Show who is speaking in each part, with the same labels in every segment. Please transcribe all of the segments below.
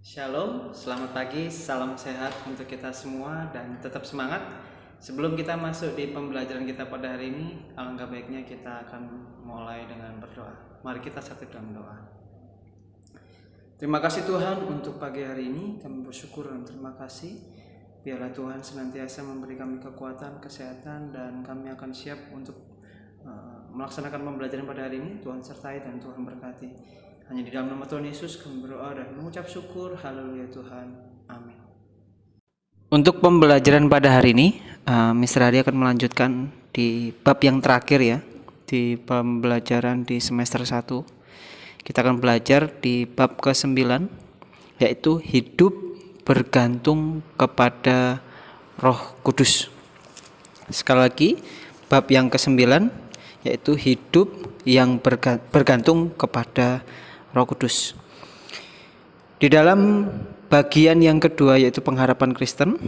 Speaker 1: Shalom, selamat pagi, salam sehat untuk kita semua dan tetap semangat. Sebelum kita masuk di pembelajaran kita pada hari ini, alangkah baiknya kita akan mulai dengan berdoa. Mari kita satu dalam doa. Terima kasih Tuhan untuk pagi hari ini, kami bersyukur dan terima kasih. Biarlah Tuhan senantiasa memberi kami kekuatan, kesehatan, dan kami akan siap untuk melaksanakan pembelajaran pada hari ini. Tuhan sertai dan Tuhan berkati. Hanya di dalam nama Tuhan Yesus kami berdoa dan mengucap syukur. Haleluya Tuhan. Amin. Untuk pembelajaran pada hari ini, Mr. Hari akan melanjutkan di bab yang terakhir ya, di pembelajaran di semester 1. Kita akan belajar di bab ke-9, yaitu hidup bergantung kepada Roh Kudus. Sekali lagi, bab yang ke-9 yaitu hidup yang bergantung kepada Roh Kudus. Di dalam bagian yang kedua yaitu pengharapan Kristen,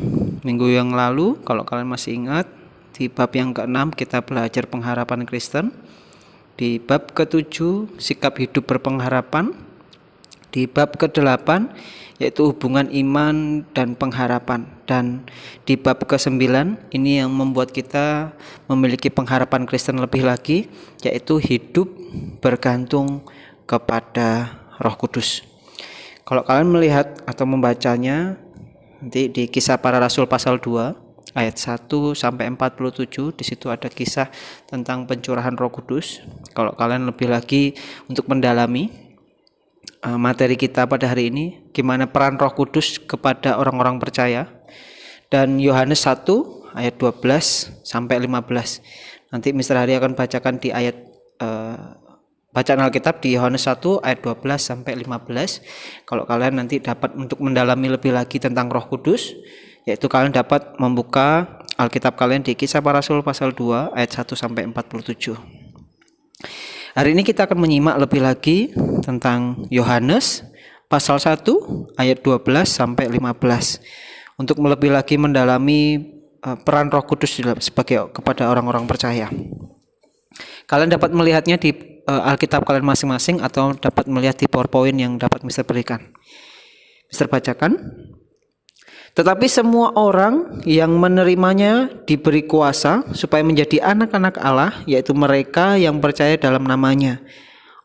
Speaker 1: minggu yang lalu kalau kalian masih ingat, di bab yang ke-6 kita belajar pengharapan Kristen. Di bab ke-7 sikap hidup berpengharapan. Di bab ke-8 yaitu hubungan iman dan pengharapan. Dan di bab ke-9 ini yang membuat kita memiliki pengharapan Kristen lebih lagi, yaitu hidup bergantung kepada Roh Kudus. Kalau kalian melihat atau membacanya nanti di Kisah Para Rasul pasal 2 ayat 1 sampai 47, di situ ada kisah tentang pencurahan Roh Kudus. Kalau kalian lebih lagi untuk mendalami materi kita pada hari ini, gimana peran Roh Kudus kepada orang-orang percaya. Dan Yohanes 1 ayat 12 sampai 15. Nanti Mr. Hari akan bacakan di ayat bacaan Alkitab di Yohanes 1 ayat 12 sampai 15. Kalau kalian nanti dapat untuk mendalami lebih lagi tentang Roh Kudus, yaitu kalian dapat membuka Alkitab kalian di Kisah Para Rasul pasal 2 ayat 1 sampai 47. Hari ini kita akan menyimak lebih lagi tentang Yohanes pasal 1 ayat 12 sampai 15 untuk lebih lagi mendalami peran Roh Kudus sebagai kepada orang-orang percaya. Kalian dapat melihatnya di Alkitab kalian masing-masing atau dapat melihat di PowerPoint yang dapat Mister berikan. Mister bacakan. Tetapi semua orang yang menerimanya diberi kuasa supaya menjadi anak-anak Allah, yaitu mereka yang percaya dalam namanya.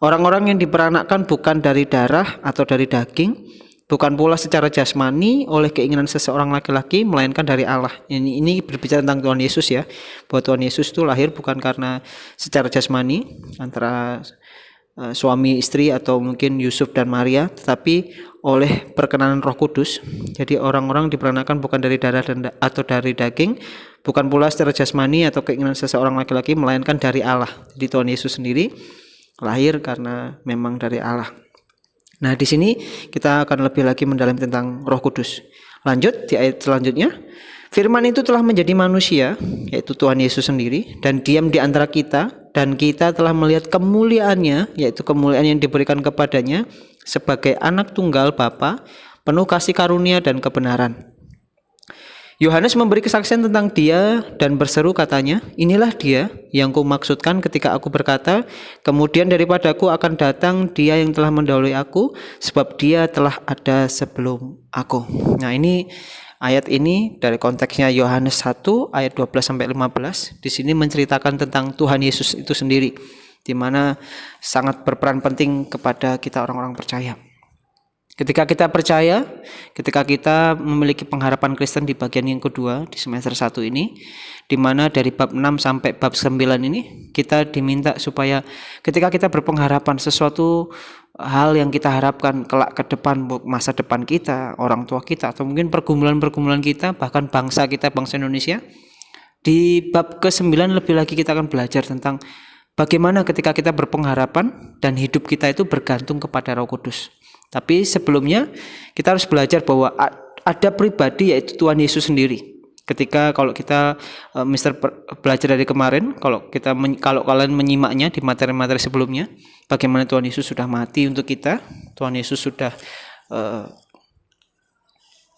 Speaker 1: Orang-orang yang diperanakkan bukan dari darah atau dari daging, bukan pula secara jasmani oleh keinginan seseorang laki-laki, melainkan dari Allah. Ini berbicara tentang Tuhan Yesus ya, bahwa Tuhan Yesus itu lahir bukan karena secara jasmani antara suami istri atau mungkin Yusuf dan Maria, tetapi oleh perkenanan Roh Kudus. Jadi orang-orang diperanakan bukan dari darah atau dari daging, bukan pula secara jasmani atau keinginan seseorang laki-laki, melainkan dari Allah. Jadi Tuhan Yesus sendiri lahir karena memang dari Allah. Nah, di sini kita akan lebih lagi mendalami tentang Roh Kudus. Lanjut di ayat selanjutnya. Firman itu telah menjadi manusia, yaitu Tuhan Yesus sendiri, dan diam di antara kita, dan kita telah melihat kemuliaannya, yaitu kemuliaan yang diberikan kepadanya sebagai anak tunggal Bapa, penuh kasih karunia dan kebenaran. Yohanes memberi kesaksian tentang dia dan berseru katanya, inilah dia yang kumaksudkan ketika aku berkata, kemudian daripadaku akan datang dia yang telah mendahului aku, sebab dia telah ada sebelum aku. Nah, ini ayat ini dari konteksnya Yohanes 1 ayat 12 sampai 15. Di sini menceritakan tentang Tuhan Yesus itu sendiri, di mana sangat berperan penting kepada kita orang-orang percaya. Ketika kita percaya, ketika kita memiliki pengharapan Kristen di bagian yang kedua di semester 1 ini, di mana dari bab 6 sampai bab 9 ini kita diminta supaya ketika kita berpengharapan sesuatu hal yang kita harapkan kelak ke depan, masa depan kita, orang tua kita, atau mungkin pergumulan-pergumulan kita, bahkan bangsa kita, bangsa Indonesia, di bab ke-9 lebih lagi kita akan belajar tentang bagaimana ketika kita berpengharapan dan hidup kita itu bergantung kepada Roh Kudus. Tapi sebelumnya kita harus belajar bahwa ada pribadi yaitu Tuhan Yesus sendiri. Ketika kalau kita Mister belajar dari kemarin, kalau kalian menyimaknya di materi-materi sebelumnya, bagaimana Tuhan Yesus sudah mati untuk kita, Tuhan Yesus sudah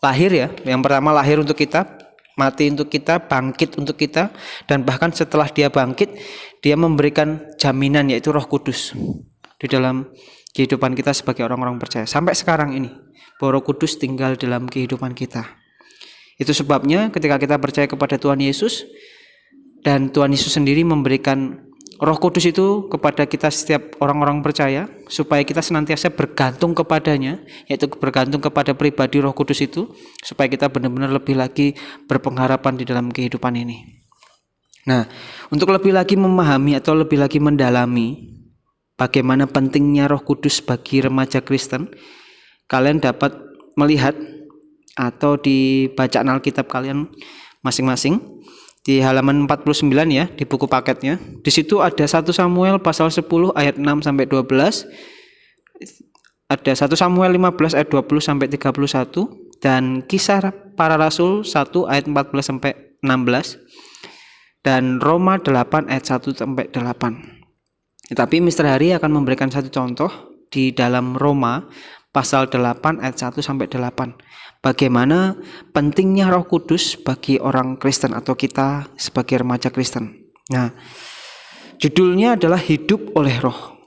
Speaker 1: lahir ya. Yang pertama lahir untuk kita, mati untuk kita, bangkit untuk kita, dan bahkan setelah dia bangkit, dia memberikan jaminan yaitu Roh Kudus di dalam kehidupan kita sebagai orang-orang percaya sampai sekarang ini, bahwa Roh Kudus tinggal dalam kehidupan kita. Itu sebabnya ketika kita percaya kepada Tuhan Yesus, dan Tuhan Yesus sendiri memberikan Roh Kudus itu kepada kita setiap orang-orang percaya, supaya kita senantiasa bergantung kepadanya, yaitu bergantung kepada pribadi Roh Kudus itu, supaya kita benar-benar lebih lagi berpengharapan di dalam kehidupan ini. Nah, untuk lebih lagi memahami atau lebih lagi mendalami bagaimana pentingnya Roh Kudus bagi remaja Kristen, kalian dapat melihat atau di bacaan Alkitab kalian masing-masing di halaman 49 ya, di buku paketnya. Di situ ada 1 Samuel pasal 10 ayat 6 sampai 12. Ada 1 Samuel 15 ayat 20 sampai 31 dan Kisah Para Rasul 1 ayat 14 sampai 16 dan Roma 8 ayat 1 sampai 8. Tetapi Mr. Hari akan memberikan satu contoh di dalam Roma pasal 8 ayat 1 sampai 8. Bagaimana pentingnya Roh Kudus bagi orang Kristen atau kita sebagai remaja Kristen. Nah, judulnya adalah Hidup oleh Roh.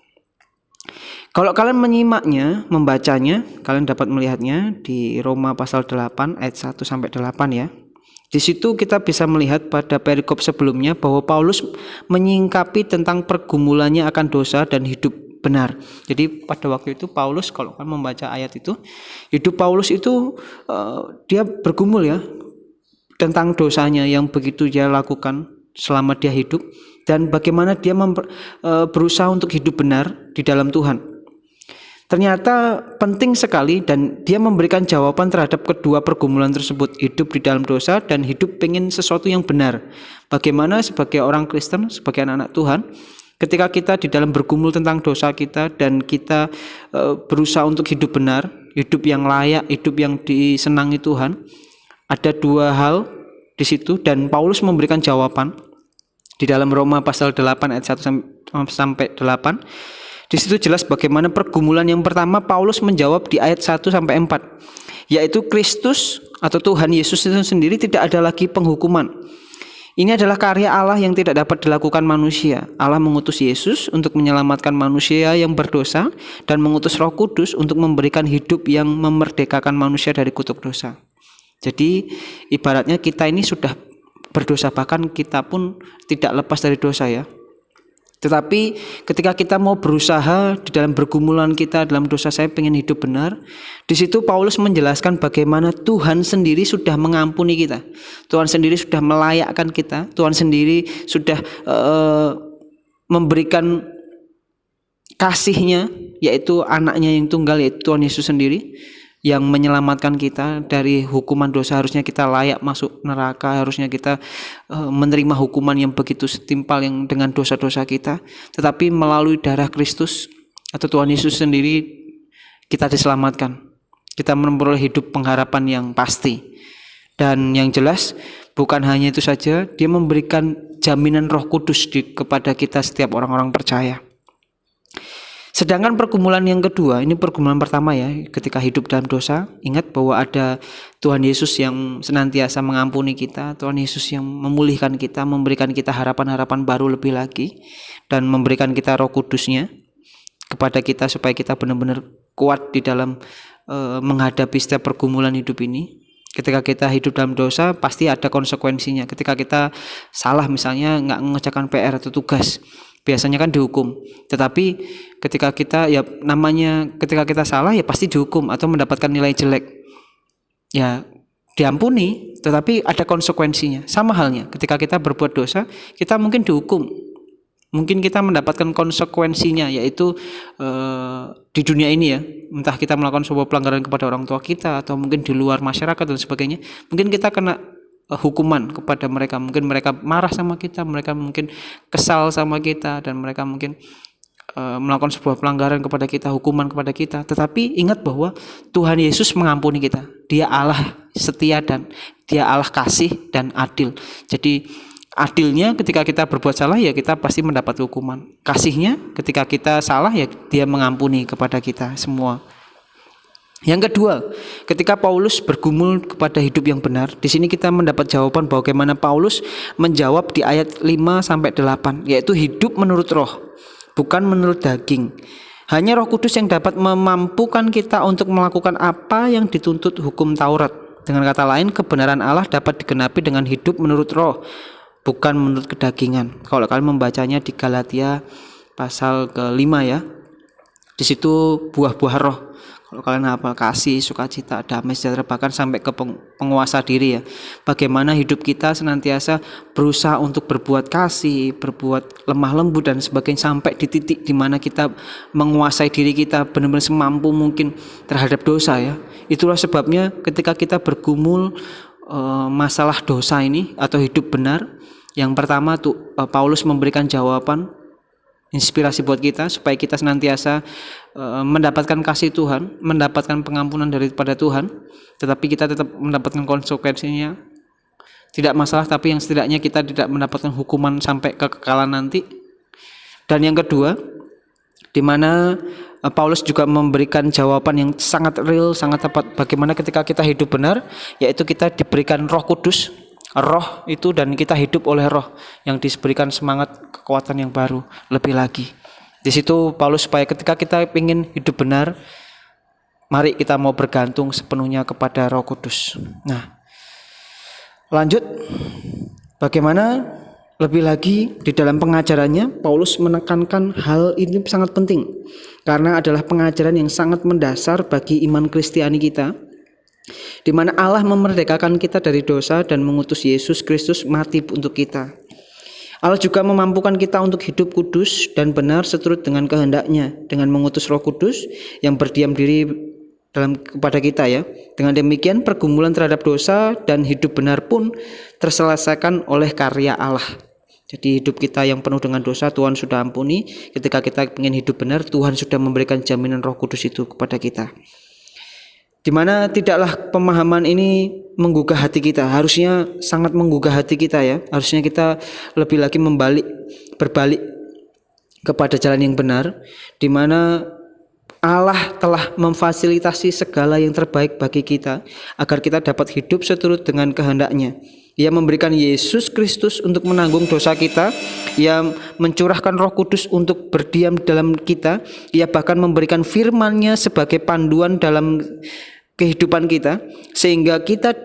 Speaker 1: Kalau kalian menyimaknya, membacanya, kalian dapat melihatnya di Roma pasal 8 ayat 1 sampai 8 ya. Di situ kita bisa melihat pada perikop sebelumnya bahwa Paulus menyingkapi tentang pergumulannya akan dosa dan hidup benar. Jadi pada waktu itu Paulus, kalau kan membaca ayat itu, hidup Paulus itu dia bergumul ya tentang dosanya yang begitu dia lakukan selama dia hidup, dan bagaimana dia berusaha untuk hidup benar di dalam Tuhan. Ternyata penting sekali, dan dia memberikan jawaban terhadap kedua pergumulan tersebut, hidup di dalam dosa dan hidup pengen sesuatu yang benar. Bagaimana sebagai orang Kristen, sebagai anak-anak Tuhan, ketika kita di dalam bergumul tentang dosa kita dan kita berusaha untuk hidup benar, hidup yang layak, hidup yang disenangi Tuhan, ada dua hal di situ, dan Paulus memberikan jawaban di dalam Roma pasal 8 ayat 1 sampai 8. Di situ jelas bagaimana pergumulan yang pertama Paulus menjawab di ayat 1 sampai 4, yaitu Kristus atau Tuhan Yesus itu sendiri tidak ada lagi penghukuman. Ini adalah karya Allah yang tidak dapat dilakukan manusia. Allah mengutus Yesus untuk menyelamatkan manusia yang berdosa dan mengutus Roh Kudus untuk memberikan hidup yang memerdekakan manusia dari kutuk dosa. Jadi ibaratnya kita ini sudah berdosa, bahkan kita pun tidak lepas dari dosa ya. Tetapi ketika kita mau berusaha di dalam bergumulan kita dalam dosa, saya pengen hidup benar, di situ Paulus menjelaskan bagaimana Tuhan sendiri sudah mengampuni kita, Tuhan sendiri sudah melayakkan kita, Tuhan sendiri sudah memberikan kasih-Nya, yaitu anaknya yang tunggal, yaitu Tuhan Yesus sendiri, yang menyelamatkan kita dari hukuman dosa. Harusnya kita layak masuk neraka, harusnya kita menerima hukuman yang begitu setimpal yang dengan dosa-dosa kita. Tetapi melalui darah Kristus atau Tuhan Yesus sendiri kita diselamatkan. Kita memperoleh hidup pengharapan yang pasti. Dan yang jelas bukan hanya itu saja, dia memberikan jaminan Roh Kudus kepada kita setiap orang-orang percaya. Sedangkan pergumulan yang kedua, ini pergumulan pertama ya, ketika hidup dalam dosa, ingat bahwa ada Tuhan Yesus yang senantiasa mengampuni kita, Tuhan Yesus yang memulihkan kita, memberikan kita harapan-harapan baru lebih lagi, dan memberikan kita Roh Kudus-Nya kepada kita supaya kita benar-benar kuat di dalam menghadapi setiap pergumulan hidup ini. Ketika kita hidup dalam dosa, pasti ada konsekuensinya. Ketika kita salah, misalnya nggak mengerjakan PR atau tugas, biasanya kan dihukum. Tetapi ketika kita ketika kita salah ya pasti dihukum atau mendapatkan nilai jelek. Ya diampuni, tetapi ada konsekuensinya. Sama halnya ketika kita berbuat dosa, kita mungkin dihukum. Mungkin kita mendapatkan konsekuensinya, yaitu di dunia ini ya. Entah kita melakukan sebuah pelanggaran kepada orang tua kita atau mungkin di luar masyarakat dan sebagainya. Mungkin kita kena hukuman kepada mereka, mungkin mereka marah sama kita, mereka mungkin kesal sama kita, dan mereka mungkin melakukan sebuah pelanggaran kepada kita, hukuman kepada kita. Tetapi ingat bahwa Tuhan Yesus mengampuni kita. Dia Allah setia dan Dia Allah kasih dan adil. Jadi adilnya ketika kita berbuat salah ya kita pasti mendapat hukuman. Kasihnya ketika kita salah ya Dia mengampuni kepada kita semua. Yang kedua, ketika Paulus bergumul kepada hidup yang benar, di sini kita mendapat jawaban bagaimana Paulus menjawab di ayat 5 sampai 8, yaitu hidup menurut roh, bukan menurut daging.
Speaker 2: Hanya Roh Kudus yang dapat memampukan kita untuk melakukan apa yang dituntut hukum Taurat. Dengan kata lain, kebenaran Allah dapat digenapi dengan hidup menurut roh, bukan menurut kedagingan. Kalau kalian membacanya di Galatia pasal ke-5 ya, di situ buah-buah roh. Kalau kalian hafal, kasih, sukacita, damai, sejahtera, bahkan sampai ke penguasa diri ya. Bagaimana hidup kita senantiasa berusaha untuk berbuat kasih, berbuat lemah lembut dan sebagainya, sampai di titik di mana kita menguasai diri kita benar-benar semampu mungkin terhadap dosa ya. Itulah sebabnya ketika kita bergumul masalah dosa ini atau hidup benar, yang pertama tuh Paulus memberikan jawaban inspirasi buat kita supaya kita senantiasa mendapatkan kasih Tuhan, mendapatkan pengampunan daripada Tuhan, tetapi kita tetap mendapatkan konsekuensinya. Tidak masalah, tapi yang setidaknya kita tidak mendapatkan hukuman sampai kekekalan nanti. Dan yang kedua, di mana Paulus juga memberikan jawaban yang sangat real, sangat tepat bagaimana ketika kita hidup benar, yaitu kita diberikan Roh Kudus. Roh itu, dan kita hidup oleh roh yang diberikan semangat, kekuatan yang baru lebih lagi. Di situ Paulus supaya ketika kita ingin hidup benar, mari kita mau bergantung sepenuhnya kepada Roh Kudus. Nah, lanjut, bagaimana lebih lagi di dalam pengajarannya Paulus menekankan hal ini sangat penting karena adalah pengajaran yang sangat mendasar bagi iman Kristiani kita, di mana Allah memerdekakan kita dari dosa dan mengutus Yesus Kristus mati untuk kita. Allah juga memampukan kita untuk hidup kudus dan benar seturut dengan kehendaknya dengan mengutus Roh Kudus yang berdiam diri kepada kita ya. Dengan demikian pergumulan terhadap dosa dan hidup benar pun terselesaikan oleh karya Allah. Jadi hidup kita yang penuh dengan dosa Tuhan sudah ampuni. Ketika kita ingin hidup benar, Tuhan sudah memberikan jaminan Roh Kudus itu kepada kita. Di mana tidaklah pemahaman ini menggugah hati kita, harusnya sangat menggugah hati kita ya. Harusnya kita lebih lagi berbalik kepada jalan yang benar, di mana Allah telah memfasilitasi segala yang terbaik bagi kita agar kita dapat hidup seturut dengan kehendak-Nya. Ia memberikan Yesus Kristus untuk menanggung dosa kita. Ia mencurahkan Roh Kudus untuk berdiam dalam kita. Ia bahkan memberikan firman-Nya sebagai panduan dalam kehidupan kita, sehingga kita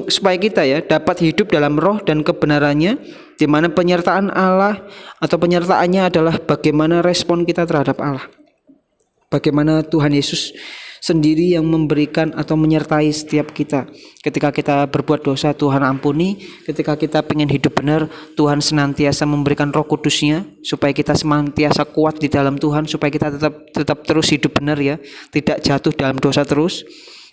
Speaker 2: supaya kita ya dapat hidup dalam roh dan kebenarannya, di mana penyertaan Allah atau penyertaannya adalah bagaimana respon kita terhadap Allah. Bagaimana Tuhan Yesus sendiri yang memberikan atau menyertai setiap kita. Ketika kita berbuat dosa, Tuhan ampuni. Ketika kita pengen hidup benar, Tuhan senantiasa memberikan Roh Kudus-Nya supaya kita senantiasa kuat di dalam Tuhan, supaya kita tetap terus hidup benar ya, tidak jatuh dalam dosa terus.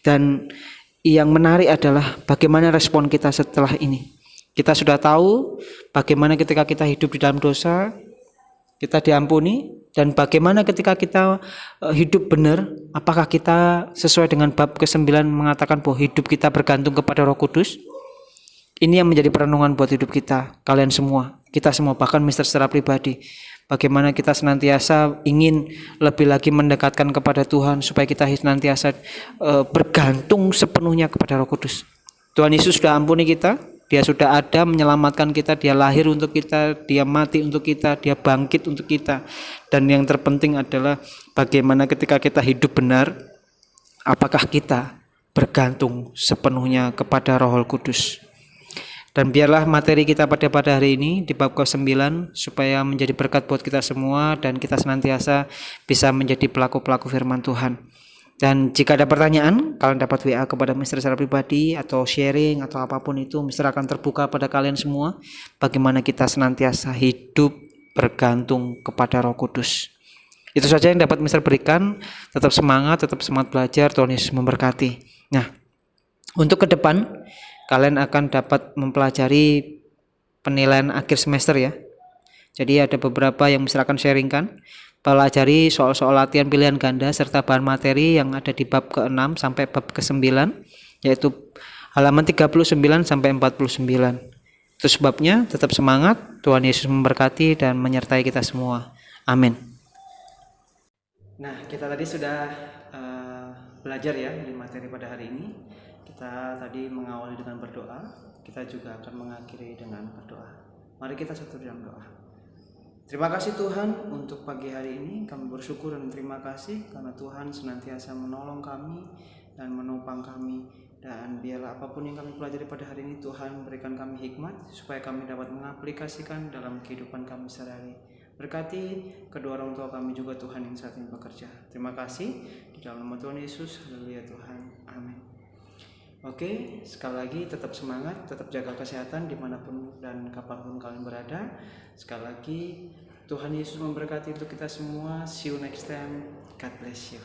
Speaker 2: Dan yang menarik adalah bagaimana respon kita setelah ini. Kita sudah tahu bagaimana ketika kita hidup di dalam dosa, kita diampuni, dan bagaimana ketika kita hidup benar, apakah kita sesuai dengan bab ke-9 mengatakan bahwa hidup kita bergantung kepada Roh Kudus. Ini yang menjadi perenungan buat hidup kita, kalian semua, kita semua, bahkan Mister secara pribadi. Bagaimana kita senantiasa ingin lebih lagi mendekatkan kepada Tuhan supaya kita senantiasa bergantung sepenuhnya kepada Roh Kudus. Tuhan Yesus sudah ampuni kita. Dia sudah ada menyelamatkan kita, dia lahir untuk kita, dia mati untuk kita, dia bangkit untuk kita. Dan yang terpenting adalah bagaimana ketika kita hidup benar, apakah kita bergantung sepenuhnya kepada Roh Kudus. Dan biarlah materi kita pada hari ini di bab ke-9 supaya menjadi berkat buat kita semua dan kita senantiasa bisa menjadi pelaku-pelaku firman Tuhan. Dan jika ada pertanyaan, kalian dapat WA kepada Mister secara pribadi atau sharing atau apapun itu, Mister akan terbuka pada kalian semua bagaimana kita senantiasa hidup bergantung kepada Roh Kudus. Itu saja yang dapat Mister berikan. Tetap semangat belajar. Tuhan Yesus memberkati. Nah, untuk ke depan kalian akan dapat mempelajari penilaian akhir semester ya. Jadi ada beberapa yang Mister akan sharingkan. Pelajari soal-soal latihan pilihan ganda serta bahan materi yang ada di bab ke-6 sampai bab ke-9, yaitu halaman 39 sampai 49. Itu sebabnya tetap semangat, Tuhan Yesus memberkati dan menyertai kita semua. Amin.
Speaker 1: Nah, kita tadi sudah belajar ya di materi pada hari ini. Kita tadi mengawali dengan berdoa, kita juga akan mengakhiri dengan berdoa. Mari kita satu dalam doa. Terima kasih Tuhan untuk pagi hari ini. Kami bersyukur dan terima kasih karena Tuhan senantiasa menolong kami dan menopang kami. Dan biarlah apapun yang kami pelajari pada hari ini, Tuhan berikan kami hikmat supaya kami dapat mengaplikasikan dalam kehidupan kami sehari-hari. Berkati kedua orang tua kami juga Tuhan yang saat ini bekerja. Terima kasih di dalam nama Tuhan Yesus. Haleluya Tuhan. Amin. Oke, sekali lagi tetap semangat, tetap jaga kesehatan dimanapun dan kapanpun kalian berada. Sekali lagi Tuhan Yesus memberkati untuk kita semua. See you next time. God bless you.